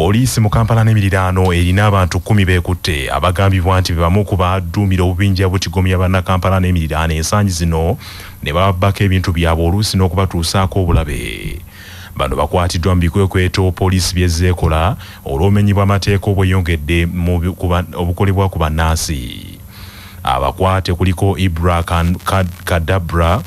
Poliisi mu Kampala n'emiriraano erina abantu 10 beekutte abagambibwa nti bamu ku baduumira obubinja butigomya bannakampala n'emiriraano ensangi zino ne babbako ebintu byabwe oluusi n'okubatuusaako obulabe. Bano bakwatiddwa mu bikwekweto poliisi byezzeekola olw'obumenyi bw'amateeka obweyongedde obukolebwa ku bannansi. Abakwate kuliko Ibra Kadabra,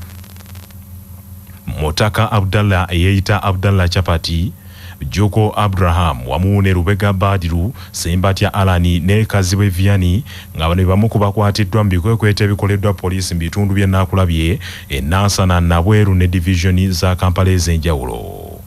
Motaka Abdallah eyeeyita Abdallah Chapati, Joko Abraham wamu ne Rubega Badiru, Sembatya Alani ne Kaziwe Vianney nga bano bamu ku bakwatiddwa mu bikwekweto ebikoleddwa poliisi mu bitundu by'e Naakulabye, Nansana, Nabweru ne divisioni za Kampala ez'enjawulo.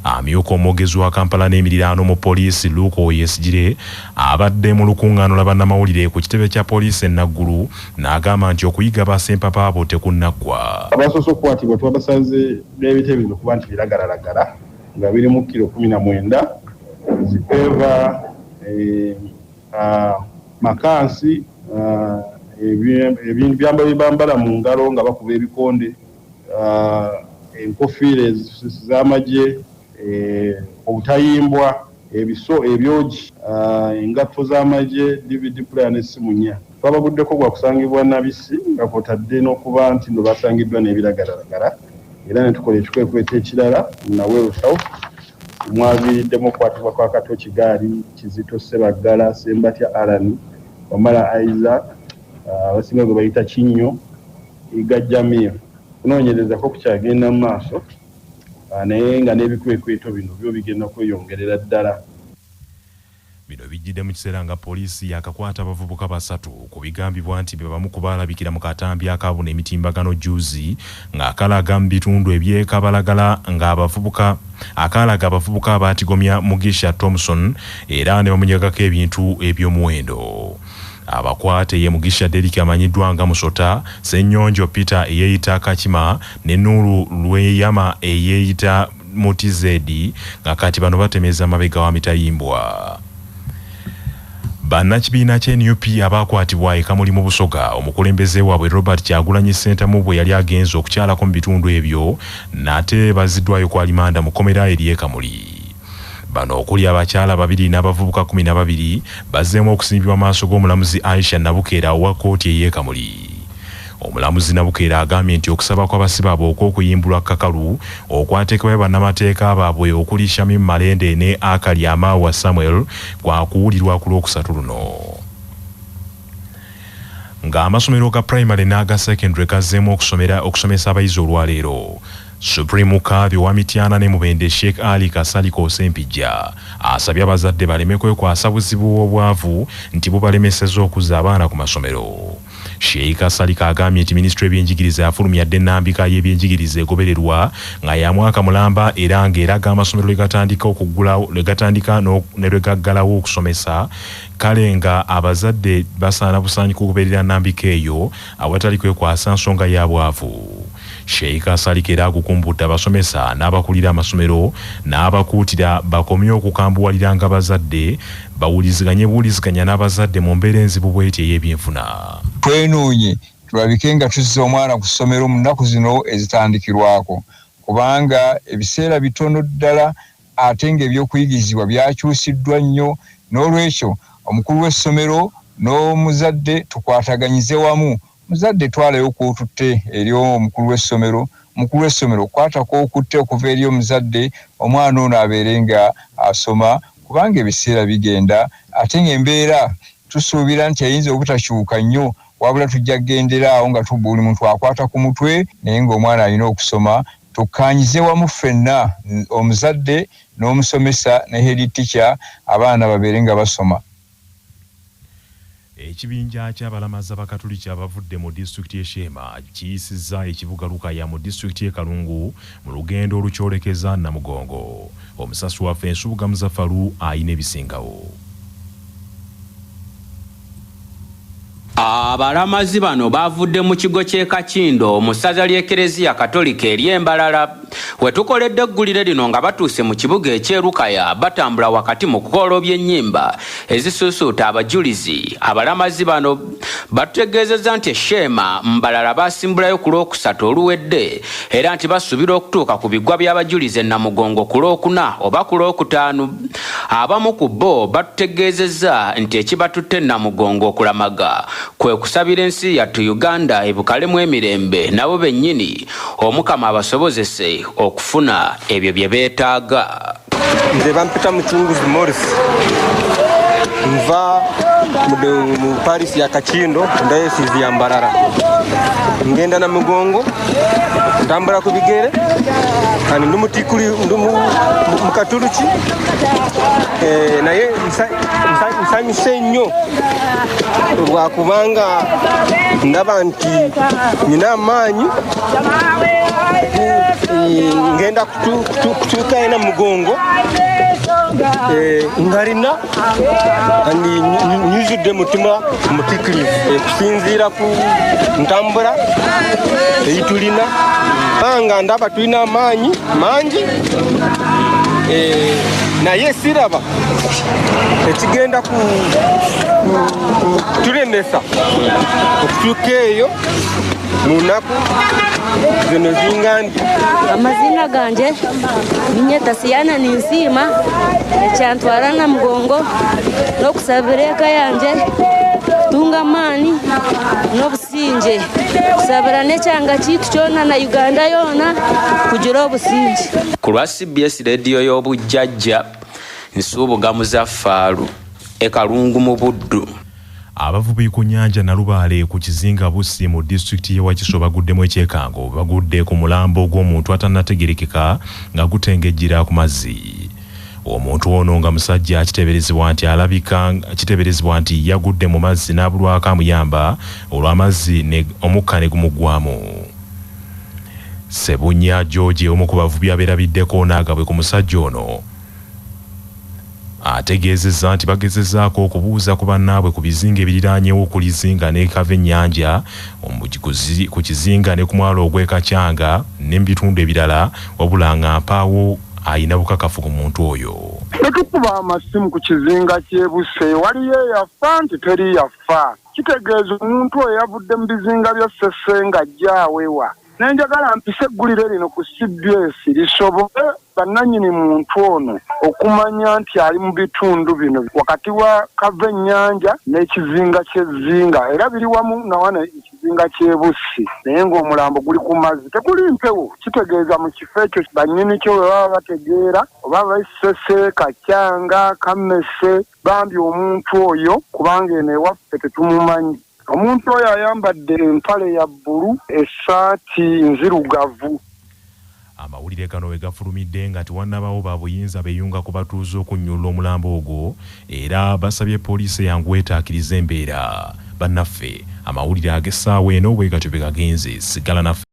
Amyuka omwogezi wa Kampala n'emiriraano mu poliisi Luke Oyesigire abadde mu lukuŋŋaano lwa bannamawulire ku kitebe kya poliisi e Naggulu n'agamba nti okuyiga bassempapa abo tekunnaggwa. Abasoose okukwatibwa twabasaze n'ebite bino kuba nti biragalalagala nga birimu kilo 19, zipeva, makansi, ebintu byambalo bye bambala mu ngalo nga bakuba ebikonde, enkofiira z'amagye, obutayimbwa, ebiso, ebyogi, engatto z'amagye, DVD player n'essimu 4. Twabaguddeko gwa kusangibwa nabisi nga kwotadde n'okuba nti no basangiddwa n'ebiragalalagala, era ne tukola ekikwekweto ekirala Naweero South mwaviiriddemu okukwatibwa kwa Kato Kigaali, Kizito Sebaggala, Sembatya Alani, Wamala Isaac, abasinga gwe bayita Kinnyo, Iga Jamil. Kunoonyerezako kukyagenda mu maaso naye nga n'ebikwekweto bino byo bigenda kweyongerera ddala. Bino bijjidde mu kiseera nga poliisi yakakwata abavubuka 3 ku bigambibwa nti be bamu ku baalabikira mu katambi akaabuna emitimbagano juzi ng'akalaga mu bitundu eby'ekabalagala akalaga abavubuka abaatigomya Mugisha Thompson era ne bamunyagako ebintu eby'omuwendo. Abakwate ye Mugisha Derrick amanyiddwa nga Musota, Ssennyonjo Peter eyeeyita Kakima ne Nuru Lweyama eyeeyita Mutizedi nga kati bano batemeza amabega wa mitayimbwa. Bannakibiina ky'NUP abaakwatibwa Kamuli mu Busoga, omukulembeze waabwe Robert Kyagulanyi Ssentamu bwe yali agenze okukyalako mu bitundu ebyo n'ate baziddwayo kwa limanda mu kkomera eri Kamuli. Bano okuli abakyala 2 n'abavubuka 12 bazzeemu okusimbibwa maaso g'omulamuzi Aisha Nabukeera owa kkooti ey'e Kamuli. Omulamuzi Nabukeera agambye nti okusaba kw'abasibe abo okw'okuyimbulwa kakalu okwateekebwayo bannamateeka baabwe okuli Shamim Malende ne Akali Amaawa Samuel kwa kuwulirwa ku Lwokusatu luno. Ng'amasomero ga primary n'aga secondary gazzeemu okusomesa abayizi olwaleero. Supreme Kabi wa Mityana ne Mubende Sheikh Ali Kasaliko Sempijja asabye abazadde baleme kwekwasa buzibu bw'obwavu nti bubalemesezza okuzza abaana ku masomero. Sheikh Kasalika agambye nti minisitule y'ebyenjigiriza yafulumya dde ennambika y'ebyenjigiriza egobererwa nga ya mwaka mulamba era ng'eraga amasomero legatandika ne lwegaggalawo okusomesa, kale nga abazadde basaana busaanyi kugoberera nnambika eyo awatali kwekwasa nsonga ya bwavu. Sheikh Kasalika era agukumbudde abasomesa n'abakulira amasomero n'abakuutira bakomye okukambuwaliranga abazadde buuliziganya n'abazadde mu mbeera enzibu bw'eti ey'ebyenfuna. Twenoonye tulabike nga tuzza omwana ku ssomero mu nnaku zino ezitandikirwako, kubanga ebiseera bitono ddala ate ng'ebyokuyigizibwa byakyusiddwa nnyo. N'olwekyo omukulu w'essomero n'omuzadde tukwataganyize wamu. Muzadde twalayo kwotutte eri omukulu w'essomero, omukulu w'essomero kwatako okutte okuva eri omuzadde, omwana ono abeere nga asoma, kubanga ebiseera bigenda ate ng'embeera tusuubira nti ayinza obutakyuka nnyo, wabula tujja kugendera awo nga buli muntu akwata ku mutwe naye ng'omwana alina okusoma. Tukkaanyize wamu ffenna, omuzadde n'omusomesa ne head teacher, abaana babeere nga basoma. Ekibinja ky'abalamaza bakatuliki abavudde mu disitulikiti y'e Sheema kiyisizza ekibuga Lukaya mu disitulikiti y'e Kalungu mu lugendo olukyolekeza Namugongo. Omusasi waffe Ensubuga Muzaffalu ayina ebisingawo. Abalamazi bano bavudde mu kigo ky'e Kakindo mu ssaza ly'Ekereziya Katolika ery'Embalala we tukoledde eggulire lino nga batuuse mu kibuga eky'Erukaya batambula wakati mu kukoolobya ennyimba ezisuusuuta abajulizi. Abalamazi bano batutegeezezza nti Sheema Mbalala basimbulayo ku Lwokusatu oluwedde era nti basuubira okutuuka ku biggwa by'abajulizi e Namugongo ku Lwokuna oba ku Lwokutaano. Abamu ku bo batutegeezezza nti ekibatutte e Namugongo okulamaga kwe kusabira ensi yattu Uganda ebukalemu emirembe nabo bennyini Omukama abasobozese okufuna ebyo bye beetaaga. Nze bampita Mucunguzi Morris nva mu Paris ya Kakindo dayosisi ya Mbalala ngenda na Mugongo ntambula ku bigere kandi ndumutikuli mu Katuluki naye nsanyuse nnyo lwakubanga ndaba nti nina amaanyi ngenda kutuuka ena Mugongo ngalina nyuzudde mutima mutikirivu kusinziira ku ntambula eyitulina nga ndaba tulina amaanyi mangi naye siraba ekigenda kutulemesa okutuuka eyo mu nnaku zino zingandi. Amazina ganje Ninyeta Siyana Ninsiima ekyantwara Namugongo n'okusabira eka yanje tunga amaani n'obusinge kusabira n'ekyanga kiitu kyona na Uganda yona kugira obusinge. Ku lwa CBS Radio y'obujjajja Nsuubuga Muzaffaaru ekalungu mu Buddu. Abavubi ku nnyanja Nalubaale ku kizinga Bussi mu disitulikiti y'e Wakiso baguddemu ekyekango bagudde ku mulambo gw'omuntu atannategerekeka nga gutengejjera ku mazzi. Omuntu ono nga musajja kiteeberezebwa nti yagudde mu mazzi n'abulwako amuyamba olw'amazzi omukka ne gumugwamu. Sebunya George omu ku bavubi abeerabiddeko n'agabwe ku musajja ono ategeezezza nti bagezezzaako okubuuza ku bannaabwe ku bizinga ebiriraanyewo ku lizinga ne Kavennyanja ku kizinga ne ku mwalo ogw'Ekakyanga ne mu bitundu ebirala wabula nga mpaawo ayina bukakafu ku muntu oyo. Netukuba amasimu ku kizinga ky'e Busse waliyo eyafa nti teri yafa kitegeeza omuntu oyo yavudde mu bizinga bya Ssese ng'ajja awewa. Nenjagala mpise eggulire lino ku CBS lisobole bannannyini muntu ono okumanya nti ali mu bitundu bino wakati wa Kavennyanja n'ekizinga ky'Ezzinga era biri wamu nawana ekizinga ky'e Bussi naye ng'omulambo guli ku mazzi teguli mpewo. Kitegeeza mu kifo ekyo bannyini kyo bwe baba bategeera oba Ssese, Kakyanga, Kammese bambi omuntu oyo kubanga eno ewaffe tetumumanyi. Omuntu oyo ayambadde empale ya bbulu essaati nzirugavu. Amawulire gano we gafulumidde nga tiwannabaawo babuyinza beeyunga ku batuuze okunnyulula omulambo ogwo era basabye poliisi yangu etaakiriza embeera. Bannaffe amawulire ag'essaawa eno bwe gatyo be gagenze sigala naffe.